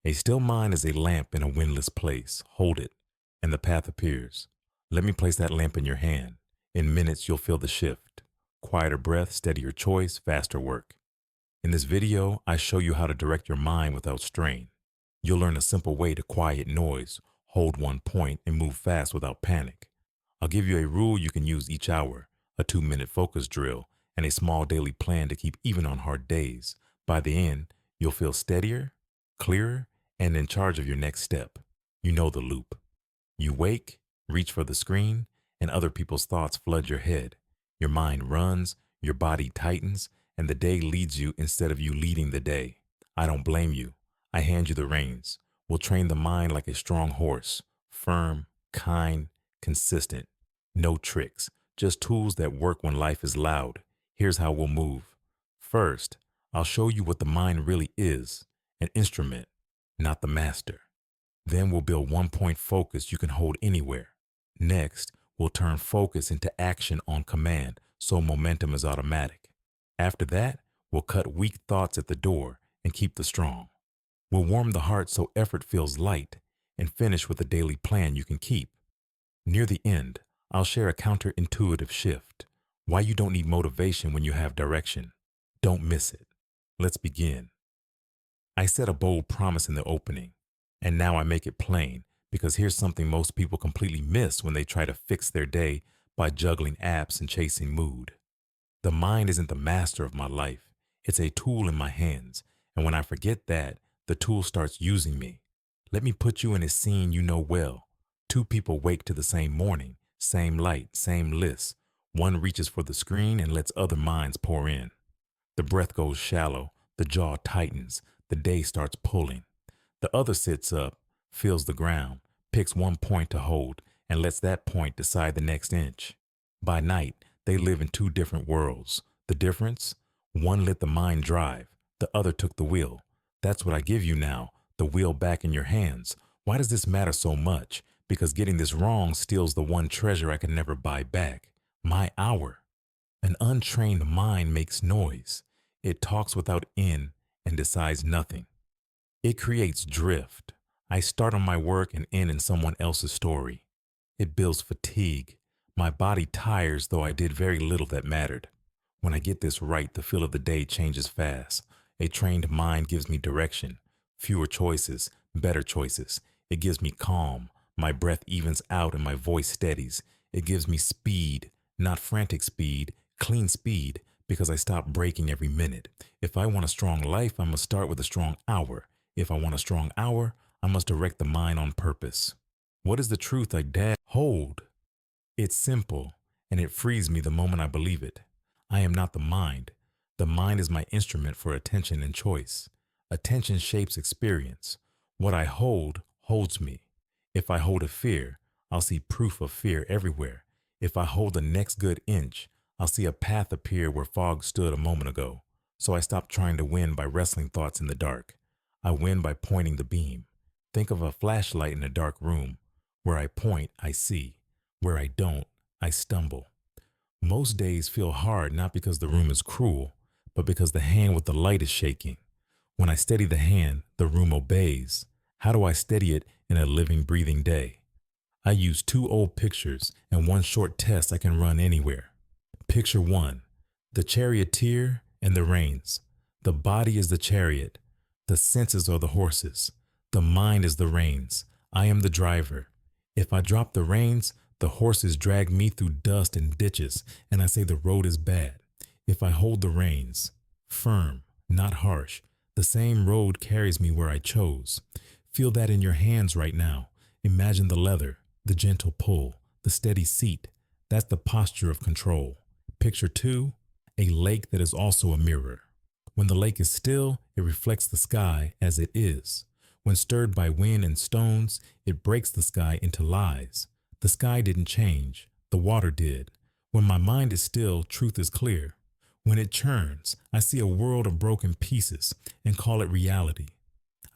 A still mind is a lamp in a windless place. Hold it, and the path appears. Let me place that lamp in your hand. In minutes, you'll feel the shift. Quieter breath, steadier choice, faster work. In this video, I show you how to direct your mind without strain. You'll learn a simple way to quiet noise, hold one point, and move fast without panic. I'll give you a rule you can use each hour, a 2-minute focus drill, and a small daily plan to keep even on hard days. By the end, you'll feel steadier, clearer, and in charge of your next step. You know the loop. You wake, reach for the screen, and other people's thoughts flood your head. Your mind runs, your body tightens, and the day leads you instead of you leading the day. I don't blame you. I hand you the reins. We'll train the mind like a strong horse, firm, kind, consistent. No tricks, just tools that work when life is loud. Here's how we'll move. First, I'll show you what the mind really is, an instrument, not the master. Then we'll build 1-point focus you can hold anywhere. Next, we'll turn focus into action on command, so momentum is automatic. After that, we'll cut weak thoughts at the door and keep the strong. We'll warm the heart so effort feels light, and finish with a daily plan you can keep. Near the end, I'll share a counterintuitive shift, why you don't need motivation when you have direction. Don't miss it. Let's begin. I set a bold promise in the opening, and now I make it plain, because here's something most people completely miss when they try to fix their day by juggling apps and chasing mood. The mind isn't the master of my life. It's a tool in my hands, and when I forget that, the tool starts using me. Let me put you in a scene you know well. 2 people wake to the same morning, same light, same list. One reaches for the screen and lets other minds pour in. The breath goes shallow, the jaw tightens, the day starts pulling. The other sits up, feels the ground, picks one point to hold, and lets that point decide the next inch. By night, they live in 2 different worlds. The difference? One let the mind drive, the other took the wheel. That's what I give you now, the wheel back in your hands. Why does this matter so much? Because getting this wrong steals the one treasure I can never buy back, my hour. An untrained mind makes noise. It talks without end and decides nothing. It creates drift. I start on my work and end in someone else's story. It builds fatigue. My body tires, though I did very little that mattered. When I get this right, the feel of the day changes fast. A trained mind gives me direction, fewer choices, better choices. It gives me calm. My breath evens out and my voice steadies. It gives me speed, not frantic speed, clean speed, because I stop breaking every minute. If I want a strong life, I must start with a strong hour. If I want a strong hour, I must direct the mind on purpose. What is the truth I dare hold? It's simple, and it frees me the moment I believe it. I am not the mind. The mind is my instrument for attention and choice. Attention shapes experience. What I hold holds me. If I hold a fear, I'll see proof of fear everywhere. If I hold the next good inch, I'll see a path appear where fog stood a moment ago. So I stop trying to win by wrestling thoughts in the dark. I win by pointing the beam. Think of a flashlight in a dark room. Where I point, I see. Where I don't, I stumble. Most days feel hard not because the room is cruel, but because the hand with the light is shaking. When I steady the hand, the room obeys. How do I steady it in a living, breathing day? I use 2 old pictures and 1 short test I can run anywhere. Picture 1, the charioteer and the reins. The body is the chariot. The senses are the horses. The mind is the reins. I am the driver. If I drop the reins, the horses drag me through dust and ditches, and I say the road is bad. If I hold the reins, firm, not harsh, the same road carries me where I chose. Feel that in your hands right now. Imagine the leather, the gentle pull, the steady seat. That's the posture of control. Picture 2, a lake that is also a mirror. When the lake is still, it reflects the sky as it is. When stirred by wind and stones, it breaks the sky into lies. The sky didn't change, the water did. When my mind is still, truth is clear. When it churns, I see a world of broken pieces and call it reality.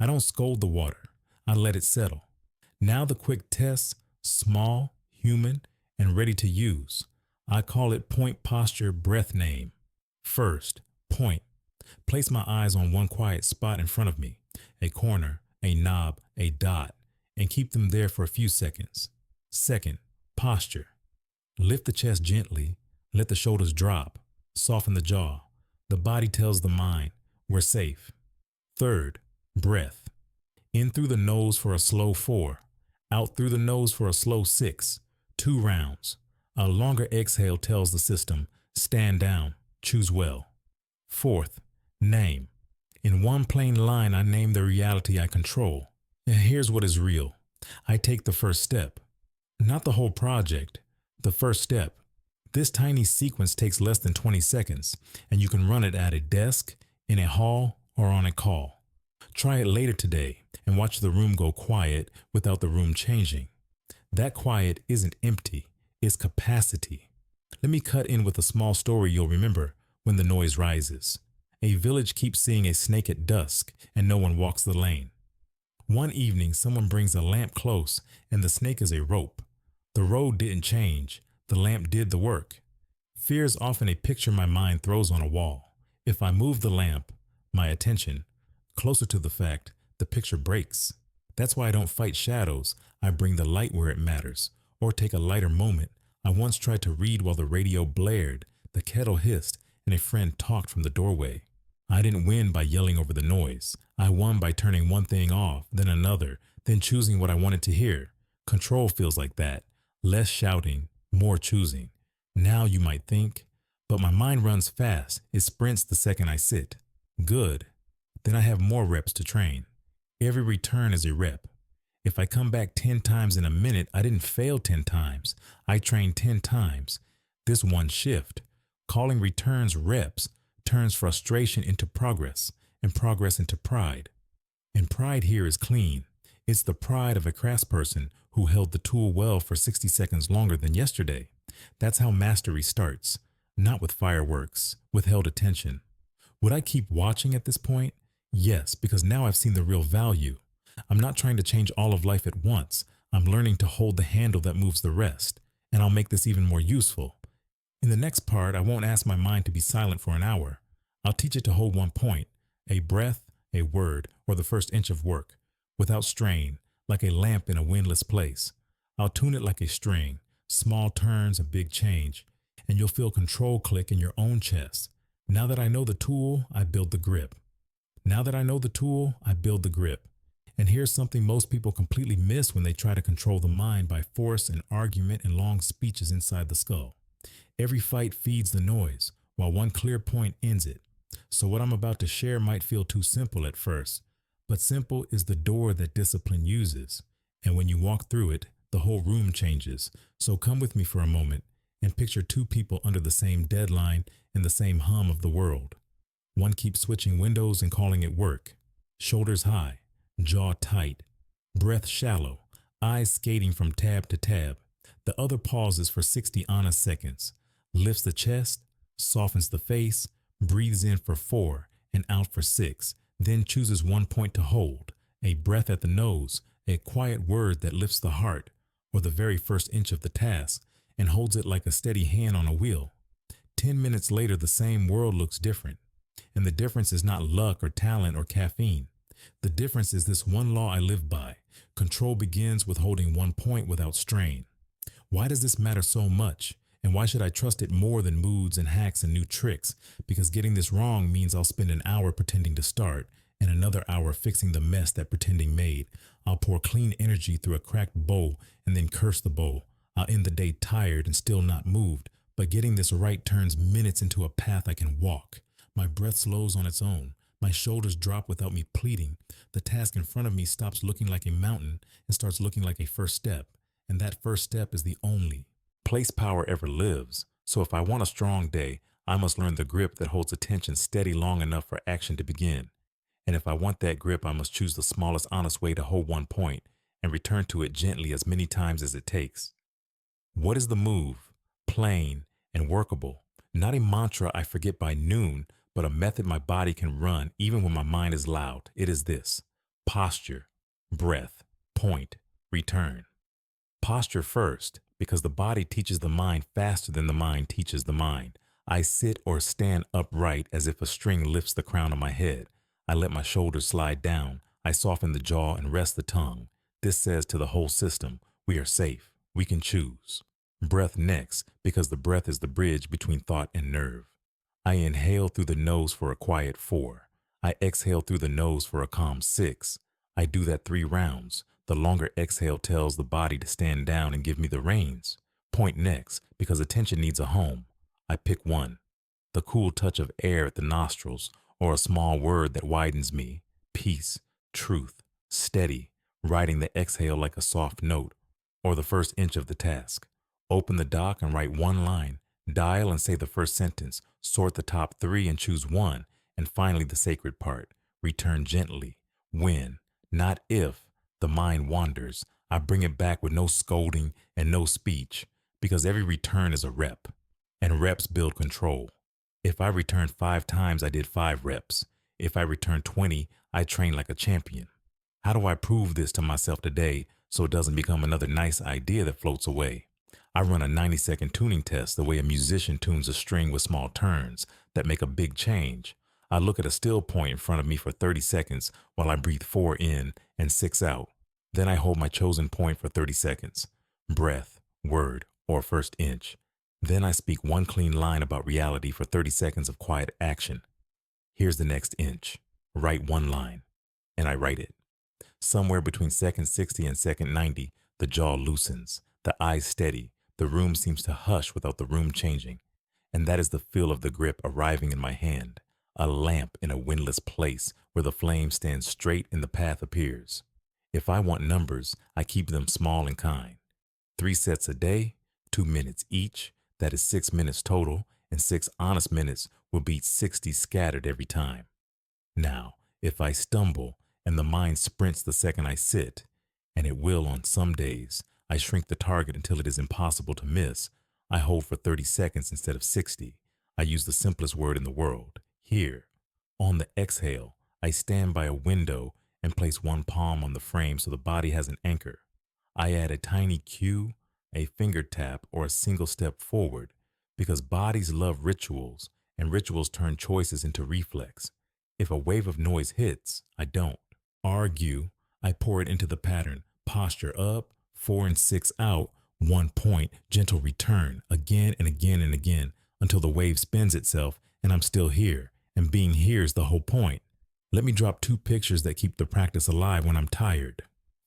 I don't scold the water, I let it settle. Now the quick test, small, human, and ready to use. I call it point posture breath name. First, point. Place my eyes on one quiet spot in front of me, a corner, a knob, a dot, and keep them there for a few seconds. Second, posture. Lift the chest gently, let the shoulders drop, soften the jaw. The body tells the mind, we're safe. Third, breath. In through the nose for a slow 4, out through the nose for a slow 6, 2 rounds. A longer exhale tells the system, stand down, choose well. Fourth, name. In one plain line, I name the reality I control. And here's what is real. I take the first step. Not the whole project, the first step. This tiny sequence takes less than 20 seconds, and you can run it at a desk, in a hall, or on a call. Try it later today and watch the room go quiet without the room changing. That quiet isn't empty, it's capacity. Let me cut in with a small story you'll remember when the noise rises. A village keeps seeing a snake at dusk and no one walks the lane. One evening, someone brings a lamp close and the snake is a rope. The road didn't change, the lamp did the work. Fear is often a picture my mind throws on a wall. If I move the lamp, my attention, closer to the fact, the picture breaks. That's why I don't fight shadows, I bring the light where it matters, or take a lighter moment. I once tried to read while the radio blared, the kettle hissed, and a friend talked from the doorway. I didn't win by yelling over the noise. I won by turning one thing off, then another, then choosing what I wanted to hear. Control feels like that. Less shouting, more choosing. Now you might think, but my mind runs fast. It sprints the second I sit. Good. Then I have more reps to train. Every return is a rep. If I come back 10 times in a minute, I didn't fail 10 times. I trained 10 times. This one shift, calling returns reps, turns frustration into progress and progress into pride. And pride here is clean. It's the pride of a craftsperson who held the tool well for 60 seconds longer than yesterday. That's how mastery starts, not with fireworks, with held attention. Would I keep watching at this point? Yes, because now I've seen the real value. I'm not trying to change all of life at once. I'm learning to hold the handle that moves the rest, and I'll make this even more useful. In the next part, I won't ask my mind to be silent for an hour. I'll teach it to hold one point, a breath, a word, or the first inch of work, without strain, like a lamp in a windless place. I'll tune it like a string, small turns, a big change, and you'll feel control click in your own chest. Now that I know the tool, I build the grip. Now that I know the tool, I build the grip. And here's something most people completely miss when they try to control the mind by force and argument and long speeches inside the skull. Every fight feeds the noise, while one clear point ends it. So what I'm about to share might feel too simple at first, but simple is the door that discipline uses. And when you walk through it, the whole room changes. So come with me for a moment and picture two people under the same deadline and the same hum of the world. One keeps switching windows and calling it work. Shoulders high, jaw tight, breath shallow, eyes skating from tab to tab. The other pauses for 60 honest seconds, lifts the chest, softens the face, breathes in for 4 and out for 6, then chooses one point to hold, a breath at the nose, a quiet word that lifts the heart, or the very first inch of the task, and holds it like a steady hand on a wheel. 10 minutes later, the same world looks different. And the difference is not luck or talent or caffeine. The difference is this one law I live by. Control begins with holding one point without strain. Why does this matter so much? And why should I trust it more than moods and hacks and new tricks? Because getting this wrong means I'll spend an hour pretending to start and another hour fixing the mess that pretending made. I'll pour clean energy through a cracked bowl and then curse the bowl. I'll end the day tired and still not moved, but getting this right turns minutes into a path I can walk. My breath slows on its own. My shoulders drop without me pleading. The task in front of me stops looking like a mountain and starts looking like a first step. And that first step is the only place power ever lives. So if I want a strong day, I must learn the grip that holds attention steady long enough for action to begin. And if I want that grip, I must choose the smallest honest way to hold one point and return to it gently as many times as it takes. What is the move? Plain and workable. Not a mantra I forget by noon, but a method my body can run even when my mind is loud. It is this: posture, breath, point, return. Posture first, because the body teaches the mind faster than the mind teaches the mind. I sit or stand upright as if a string lifts the crown of my head. I let my shoulders slide down. I soften the jaw and rest the tongue. This says to the whole system, we are safe. We can choose. Breath next, because the breath is the bridge between thought and nerve. I inhale through the nose for a quiet 4. I exhale through the nose for a calm 6. I do that 3 rounds. The longer exhale tells the body to stand down and give me the reins. Point next, because attention needs a home. I pick 1. The cool touch of air at the nostrils, or a small word that widens me. Peace, truth, steady, writing the exhale like a soft note, or the first inch of the task. Open the doc and write 1 line. Dial and say the first sentence. Sort the top 3 and choose 1. And finally the sacred part. Return gently. When, not if, the mind wanders, I bring it back with no scolding and no speech, because every return is a rep, and reps build control. If I return 5 times, I did 5 reps. If I return 20, I train like a champion. How do I prove this to myself today so it doesn't become another nice idea that floats away? I run a 90-second tuning test the way a musician tunes a string with small turns that make a big change. I look at a still point in front of me for 30 seconds while I breathe 4 in and 6 out. Then I hold my chosen point for 30 seconds. Breath, word, or first inch. Then I speak 1 clean line about reality for 30 seconds of quiet action. Here's the next inch. Write 1 line. And I write it. Somewhere between second 60 and second 90, the jaw loosens, the eyes steady, the room seems to hush without the room changing. And that is the feel of the grip arriving in my hand, a lamp in a windless place where the flame stands straight and the path appears. If I want numbers, I keep them small and kind. 3 sets a day, 2 minutes each, that is 6 minutes total, and 6 honest minutes will beat 60 scattered every time. Now, if I stumble and the mind sprints the second I sit, and it will on some days, I shrink the target until it is impossible to miss. I hold for 30 seconds instead of 60. I use the simplest word in the world, here. On the exhale, I stand by a window and place 1 palm on the frame so the body has an anchor. I add a tiny cue, a finger tap, or a single step forward, because bodies love rituals, and rituals turn choices into reflex. If a wave of noise hits, I don't argue. I pour it into the pattern. Posture up, 4 and 6 out, 1 point, gentle return, again and again and again, until the wave spins itself and I'm still here. And being here is the whole point. Let me drop 2 pictures that keep the practice alive when I'm tired.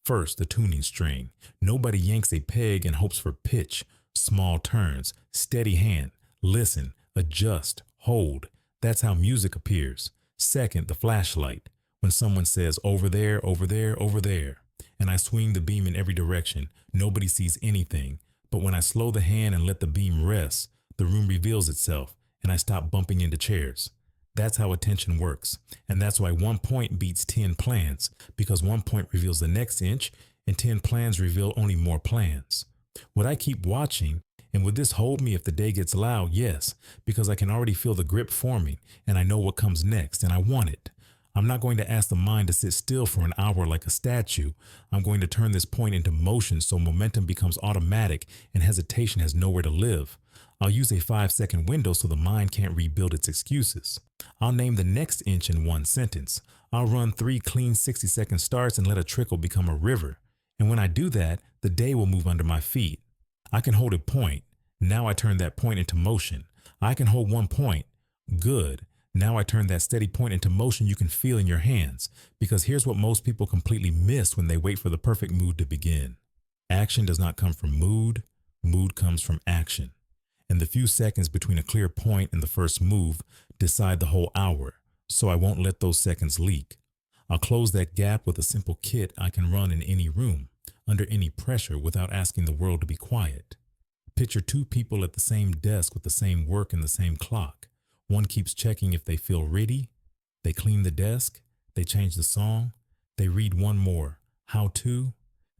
First, the tuning string. Nobody yanks a peg and hopes for pitch. Small turns, steady hand, listen, adjust, hold. That's how music appears. Second, the flashlight. When someone says, over there, over there, over there, and I swing the beam in every direction, nobody sees anything. But when I slow the hand and let the beam rest, the room reveals itself, and I stop bumping into chairs. That's how attention works. And that's why 1 point beats 10 plans, because 1 point reveals the next inch, and 10 plans reveal only more plans. Would I keep watching? And would this hold me if the day gets loud? Yes, because I can already feel the grip forming, and I know what comes next, and I want it. I'm not going to ask the mind to sit still for an hour like a statue. I'm going to turn this point into motion so momentum becomes automatic and hesitation has nowhere to live. I'll use a 5-second window so the mind can't rebuild its excuses. I'll name the next inch in 1 sentence. I'll run 3 clean 60-second starts and let a trickle become a river. And when I do that, the day will move under my feet. I can hold a point. Now I turn that point into motion. I can hold 1 point. Good. Now I turn that steady point into motion you can feel in your hands. Because here's what most people completely miss when they wait for the perfect mood to begin. Action does not come from mood. Mood comes from action. And the few seconds between a clear point and the first move decide the whole hour. So I won't let those seconds leak. I'll close that gap with a simple kit I can run in any room, under any pressure, without asking the world to be quiet. Picture 2 people at the same desk with the same work and the same clock. One keeps checking if they feel ready. They clean the desk. They change the song. They read 1 more. How to?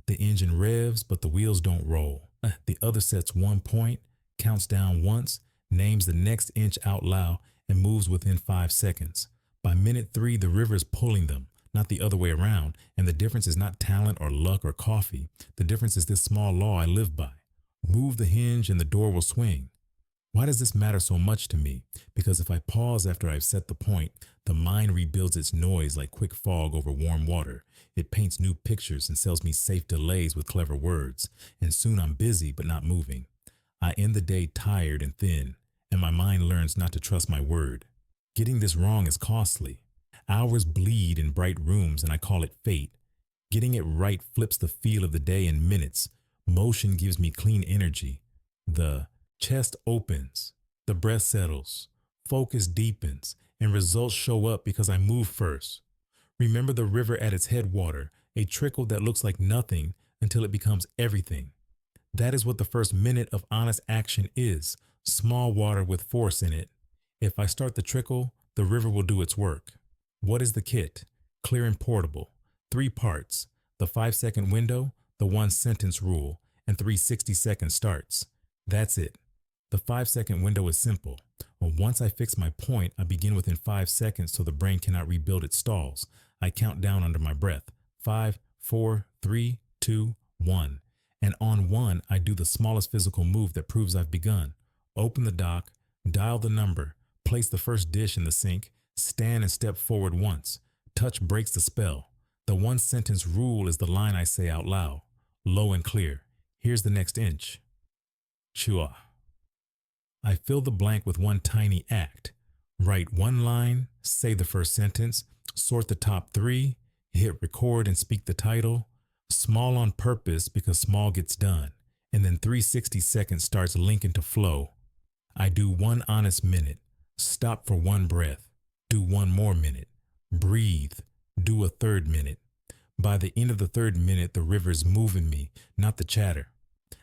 The engine revs, but the wheels don't roll. The other sets 1 point, counts down once, names the next inch out loud, and moves within 5 seconds. By minute 3, the river is pulling them, not the other way around. And the difference is not talent or luck or coffee. The difference is this small law I live by. Move the hinge and the door will swing. Why does this matter so much to me? Because if I pause after I've set the point, the mind rebuilds its noise like quick fog over warm water. It paints new pictures and sells me safe delays with clever words. And soon I'm busy but not moving. I end the day tired and thin, and my mind learns not to trust my word. Getting this wrong is costly. Hours bleed in bright rooms and I call it fate. Getting it right flips the feel of the day in minutes. Motion gives me clean energy. The chest opens, the breath settles, focus deepens, and results show up because I move first. Remember the river at its headwater, a trickle that looks like nothing until it becomes everything. That is what the first minute of honest action is, small water with force in it. If I start the trickle, the river will do its work. What is the kit? Clear and portable. 3 parts, the 5-second window, the 1-sentence rule, and 3 60-second starts. That's it. The 5-second window is simple. Once I fix my point, I begin within 5 seconds so the brain cannot rebuild its stalls. I count down under my breath. 5, 4, 3, 2, 1. And on 1, I do the smallest physical move that proves I've begun. Open the dock, dial the number, place the first dish in the sink, stand and step forward once. Touch breaks the spell. The 1-sentence rule is the line I say out loud, low and clear. Here's the next inch. Chua. I fill the blank with one tiny act. Write 1 line, say the first sentence, sort the top 3, hit record and speak the title. Small on purpose because small gets done. And then 360 seconds starts linking to flow. I do 1 honest minute. Stop for 1 breath. Do 1 more minute. Breathe. Do a 3rd minute. By the end of the 3rd minute, the river's moving me, not the chatter.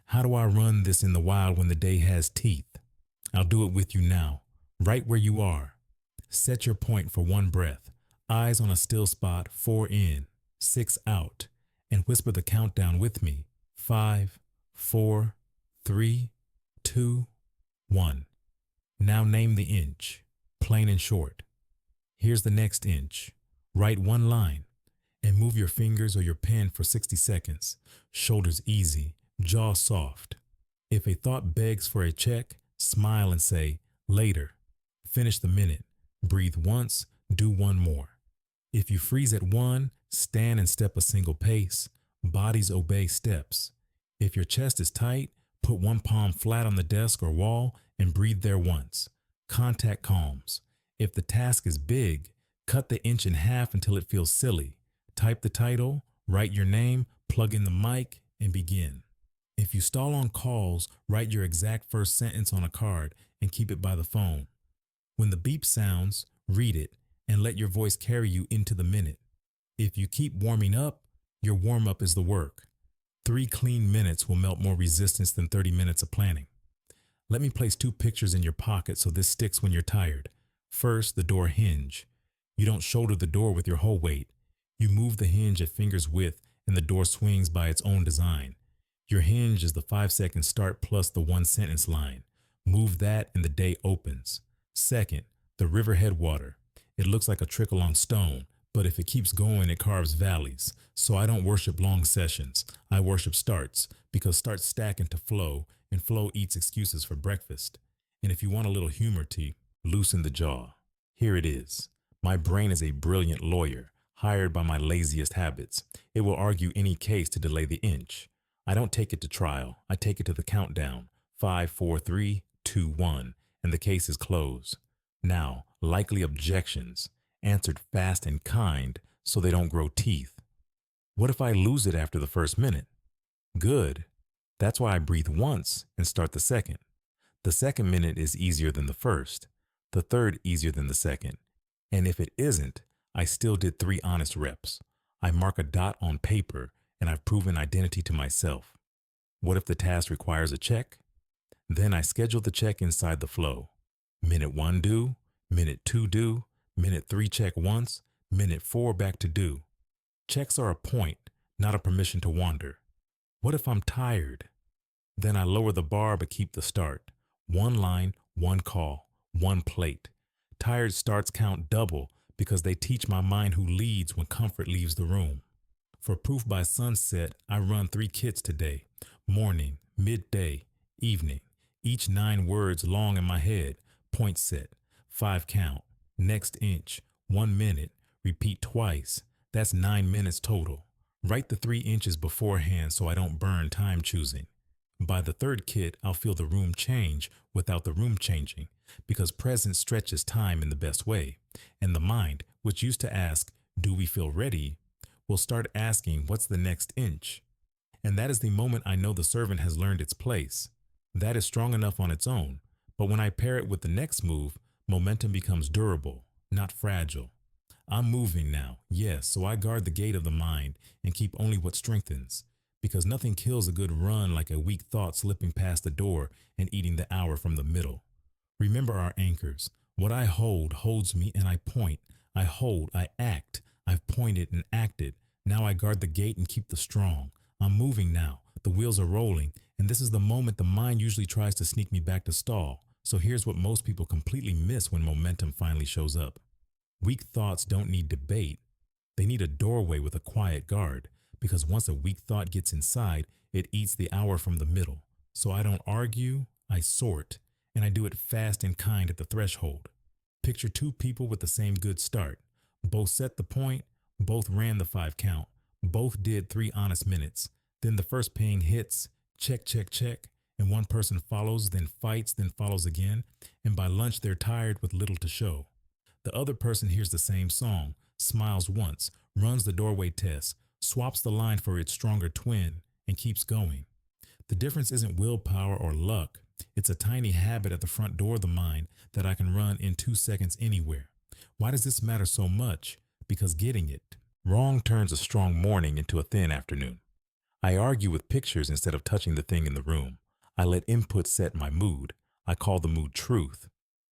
How do I run this in the wild when the day has teeth? I'll do it with you now, right where you are. Set your point for 1 breath. Eyes on a still spot, 4 in, 6 out, and whisper the countdown with me. 5, 4, 3, 2, 1. Now name the inch, plain and short. Here's the next inch. Write 1 line and move your fingers or your pen for 60 seconds. Shoulders easy, jaw soft. If a thought begs for a check, smile and say, later. Finish the minute. Breathe once, do 1 more. If you freeze at 1, stand and step a single pace. Bodies obey steps. If your chest is tight, put 1 palm flat on the desk or wall and breathe there once. Contact calms. If the task is big, cut the inch in half until it feels silly. Type the title, write your name, plug in the mic, and begin. If you stall on calls, write your exact first sentence on a card and keep it by the phone. When the beep sounds, read it and let your voice carry you into the minute. If you keep warming up, your warm-up is the work. 3 clean minutes will melt more resistance than 30 minutes of planning. Let me place 2 pictures in your pocket so this sticks when you're tired. First, the door hinge. You don't shoulder the door with your whole weight. You move the hinge at finger's width and the door swings by its own design. Your hinge is the 5-second start plus the 1-sentence line. Move that and the day opens. Second, the river headwater. It looks like a trickle on stone, but if it keeps going, it carves valleys. So I don't worship long sessions. I worship starts because starts stack into flow and flow eats excuses for breakfast. And if you want a little humor tea, loosen the jaw. Here it is. My brain is a brilliant lawyer, hired by my laziest habits. It will argue any case to delay the inch. I don't take it to trial. I take it to the countdown. 5, 4, 3, 2, 1, and the case is closed. Now, likely objections, answered fast and kind so they don't grow teeth. What if I lose it after the first minute? Good. That's why I breathe once and start the second. The second minute is easier than the first. The third easier than the second. And if it isn't, I still did 3 honest reps. I mark a dot on paper and I've proven identity to myself. What if the task requires a check? Then I schedule the check inside the flow. Minute 1 due, minute 2 due, minute 3 check once, minute 4 back to due. Checks are a point, not a permission to wander. What if I'm tired? Then I lower the bar but keep the start. 1 line, 1 call, 1 plate. Tired starts count double because they teach my mind who leads when comfort leaves the room. For proof by sunset, I run 3 kits today: morning, midday, evening. Each 9 words long in my head. Point set, 5 count, next inch, 1 minute, repeat twice. That's 9 minutes total. Write the 3 inches beforehand so I don't burn time choosing. By the third kit, I'll feel the room change without the room changing, because present stretches time in the best way. And the mind, which used to ask, do we feel ready, will start asking, what's the next inch? And that is the moment I know the servant has learned its place. That is strong enough on its own, but when I pair it with the next move, momentum becomes durable, not fragile. I'm moving now, yes, so I guard the gate of the mind and keep only what strengthens, because nothing kills a good run like a weak thought slipping past the door and eating the hour from the middle. Remember our anchors. What I hold holds me, and I point. I hold, I act. I've pointed and acted. Now I guard the gate and keep the strong. I'm moving now. The wheels are rolling, and this is the moment the mind usually tries to sneak me back to stall. So here's what most people completely miss when momentum finally shows up. Weak thoughts don't need debate. They need a doorway with a quiet guard, because once a weak thought gets inside, it eats the hour from the middle. So I don't argue, I sort, and I do it fast and kind at the threshold. Picture two people with the same good start. Both set the point, both ran the 5 count, both did 3 honest minutes. Then the first ping hits, check, check, check, and one person follows, then fights, then follows again, and by lunch they're tired with little to show. The other person hears the same song, smiles once, runs the doorway test, swaps the line for its stronger twin, and keeps going. The difference isn't willpower or luck. It's a tiny habit at the front door of the mind that I can run in 2 seconds anywhere. Why does this matter so much? Because getting it wrong turns a strong morning into a thin afternoon. I argue with pictures instead of touching the thing in the room. I let input set my mood. I call the mood truth.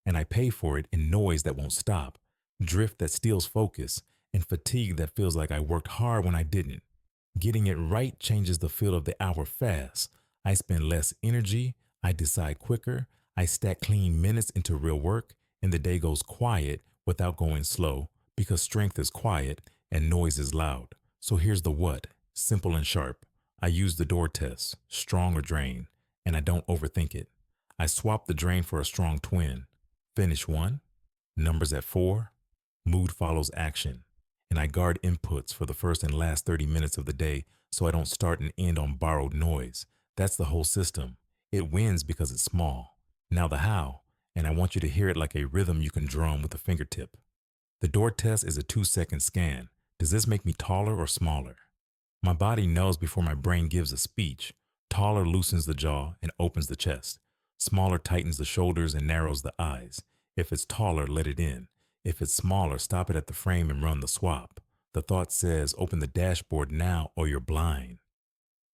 And I pay for it in noise that won't stop, drift that steals focus, and fatigue that feels like I worked hard when I didn't. Getting it right changes the feel of the hour fast. I spend less energy, I decide quicker, I stack clean minutes into real work, and the day goes quiet without going slow, because strength is quiet and noise is loud. So here's the what, simple and sharp. I use the door test, strong or drain, and I don't overthink it. I swap the drain for a strong twin. Finish one, numbers at 4, mood follows action, and I guard inputs for the first and last 30 minutes of the day so I don't start and end on borrowed noise. That's the whole system. It wins because it's small. Now the how, and I want you to hear it like a rhythm you can drum with a fingertip. The door test is a 2-second scan. Does this make me taller or smaller? My body knows before my brain gives a speech. Taller loosens the jaw and opens the chest. Smaller tightens the shoulders and narrows the eyes. If it's taller, let it in. If it's smaller, stop it at the frame and run the swap. The thought says, open the dashboard now or you're blind.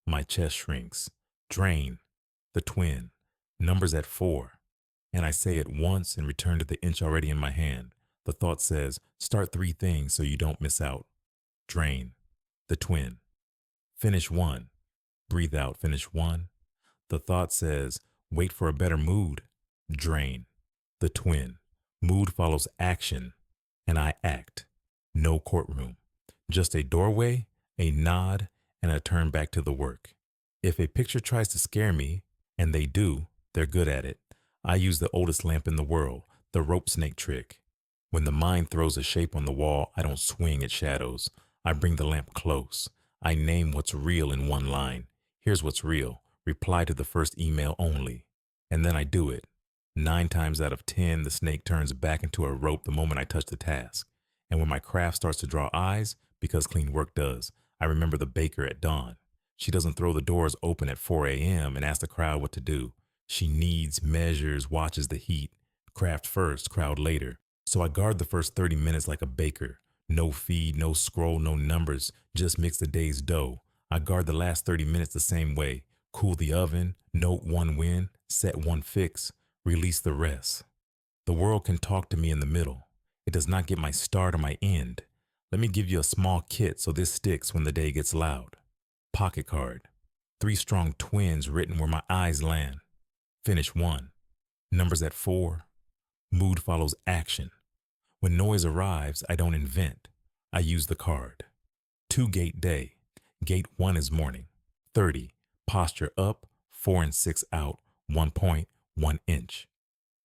My chest shrinks. Drain. The twin. Numbers at 4. And I say it once and return to the inch already in my hand. The thought says, start 3 things so you don't miss out. Drain. The twin. Finish 1. Breathe out. Finish 1. The thought says, wait for a better mood. Drain. The twin. Mood follows action, and I act. No courtroom. Just a doorway, a nod, and a turn back to the work. If a picture tries to scare me, and they do, they're good at it. I use the oldest lamp in the world, the rope snake trick. When the mind throws a shape on the wall, I don't swing at shadows. I bring the lamp close. I name what's real in one line. Here's what's real. Reply to the first email only. And then I do it. 9 times out of 10, the snake turns back into a rope the moment I touch the task. And when my craft starts to draw eyes, because clean work does, I remember the baker at dawn. She doesn't throw the doors open at 4 a.m. and ask the crowd what to do. She kneads, measures, watches the heat. Craft first, crowd later. So I guard the first 30 minutes like a baker. No feed, no scroll, no numbers, just mix the day's dough. I guard the last 30 minutes the same way. Cool the oven, note 1 win, set 1 fix, release the rest. The world can talk to me in the middle. It does not get my start or my end. Let me give you a small kit so this sticks when the day gets loud. Pocket card. 3 strong twins written where my eyes land. Finish 1. Numbers at 4. Mood follows action. When noise arrives, I don't invent. I use the card. 2 gate day. Gate 1 is morning. 30. Posture up, 4 and 6 out. 1 point, 1 inch.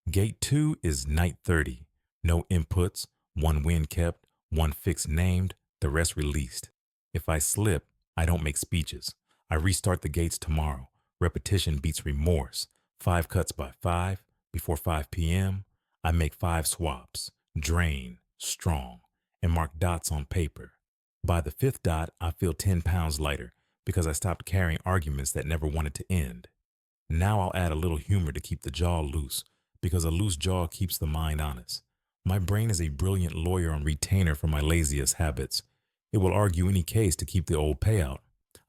Gate 2 is night 30. No inputs, 1 win kept, 1 fix named, the rest released. If I slip, I don't make speeches. I restart the gates tomorrow. Repetition beats remorse. 5 cuts by 5. Before 5 p.m., I make 5 swaps. Drain, strong, and mark dots on paper. By the 5th dot, I feel 10 pounds lighter because I stopped carrying arguments that never wanted to end. Now I'll add a little humor to keep the jaw loose, because a loose jaw keeps the mind honest. My brain is a brilliant lawyer on retainer for my laziest habits. It will argue any case to keep the old payout.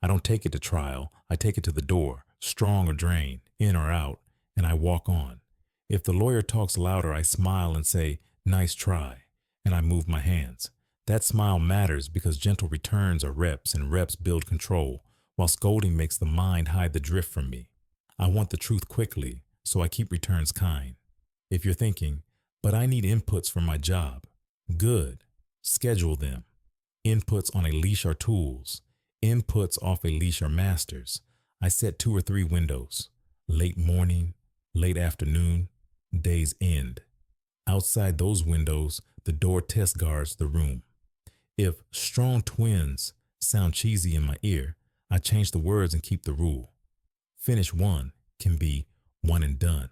I don't take it to trial. I take it to the door, strong or drain, in or out, and I walk on. If the lawyer talks louder, I smile and say, "Nice try," and I move my hands. That smile matters because gentle returns are reps, and reps build control, while scolding makes the mind hide the drift from me. I want the truth quickly, so I keep returns kind. If you're thinking, "But I need inputs for my job," good. Schedule them. Inputs on a leash are tools. Inputs off a leash are masters. I set 2 or 3 windows. Late morning, late afternoon, day's end. Outside those windows, the door test guards the room. If strong twins sound cheesy in my ear, I change the words and keep the rule. Finish 1 can be 1 and done.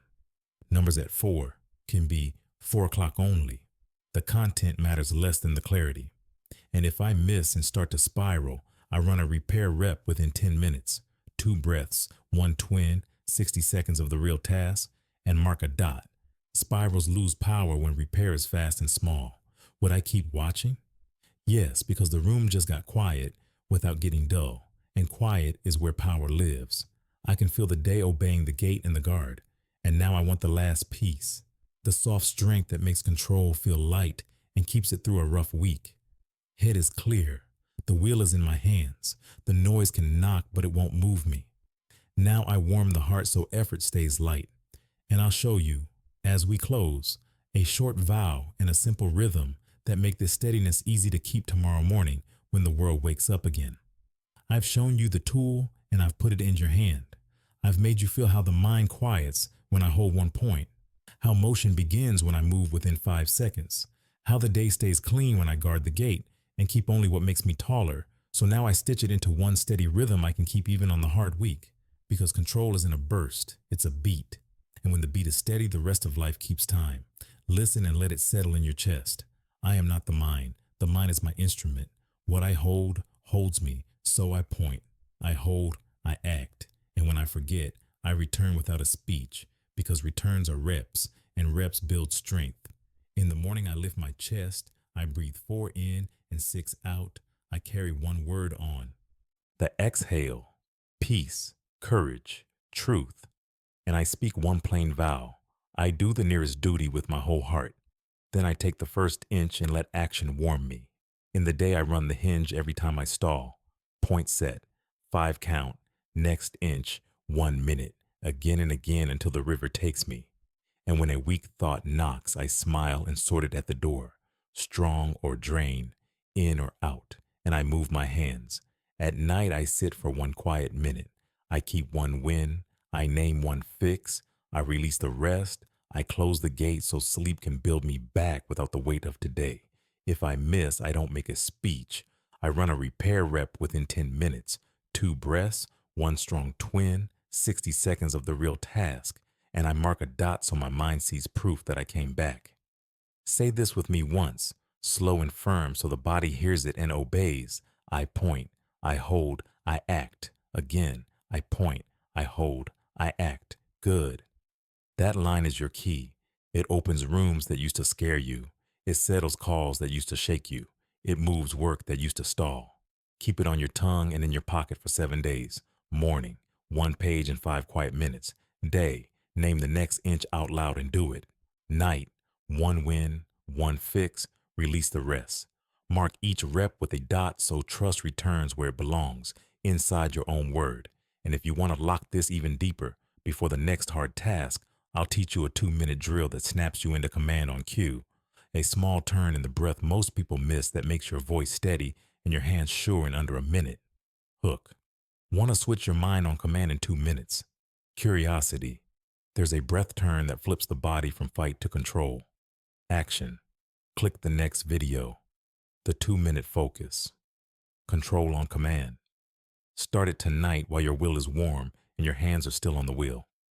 Numbers at 4 can be 4 o'clock only. The content matters less than the clarity. And if I miss and start to spiral, I run a repair rep within 10 minutes. 2 breaths, 1 twin, 60 seconds of the real task, and mark a dot. Spirals lose power when repair is fast and small. Would I keep watching? Yes, because the room just got quiet without getting dull, and quiet is where power lives. I can feel the day obeying the gate and the guard, and now I want the last piece, the soft strength that makes control feel light and keeps it through a rough week. Head is clear. The wheel is in my hands. The noise can knock, but it won't move me. Now I warm the heart so effort stays light. And I'll show you, as we close, a short vow and a simple rhythm that make this steadiness easy to keep tomorrow morning when the world wakes up again. I've shown you the tool and I've put it in your hand. I've made you feel how the mind quiets when I hold 1 point, how motion begins when I move within 5 seconds, how the day stays clean when I guard the gate and keep only what makes me taller. So now I stitch it into 1 steady rhythm I can keep even on the hard week, because control isn't a burst, it's a beat. And when the beat is steady, the rest of life keeps time. Listen and let it settle in your chest. I am not the mind. The mind is my instrument. What I hold holds me, so I point. I hold, I act. And when I forget, I return without a speech, because returns are reps, and reps build strength. In the morning, I lift my chest. I breathe 4 in and 6 out. I carry 1 word on. The exhale, peace, courage, truth. And I speak 1 plain vow. I do the nearest duty with my whole heart. Then I take the first inch and let action warm me. In the day, I run the hinge every time I stall. Point set, 5 count, next inch, 1 minute, again and again until the river takes me. And when a weak thought knocks, I smile and sort it at the door, strong or drain, in or out, and I move my hands. At night, I sit for 1 quiet minute. I keep 1 win. I name 1 fix. I release the rest. I close the gate so sleep can build me back without the weight of today. If I miss, I don't make a speech. I run a repair rep within 10 minutes. 2 breaths, 1 strong twin, 60 seconds of the real task, and I mark a dot so my mind sees proof that I came back. Say this with me once, slow and firm so the body hears it and obeys. I point, I hold, I act. Again, I point, I hold, I act. Good. That line is your key. It opens rooms that used to scare you. It settles calls that used to shake you. It moves work that used to stall. Keep it on your tongue and in your pocket for 7 days. Morning, 1 page in 5 quiet minutes. Day, name the next inch out loud and do it. Night, 1 win, 1 fix, release the rest. Mark each rep with a dot so trust returns where it belongs, inside your own word. And if you want to lock this even deeper, before the next hard task, I'll teach you a 2-minute drill that snaps you into command on cue. A small turn in the breath most people miss that makes your voice steady and your hands sure in under a minute. Hook. Want to switch your mind on command in 2 minutes? Curiosity. There's a breath turn that flips the body from fight to control. Action. Click the next video. The 2-minute focus. Control on command. Start it tonight while your will is warm and your hands are still on the wheel.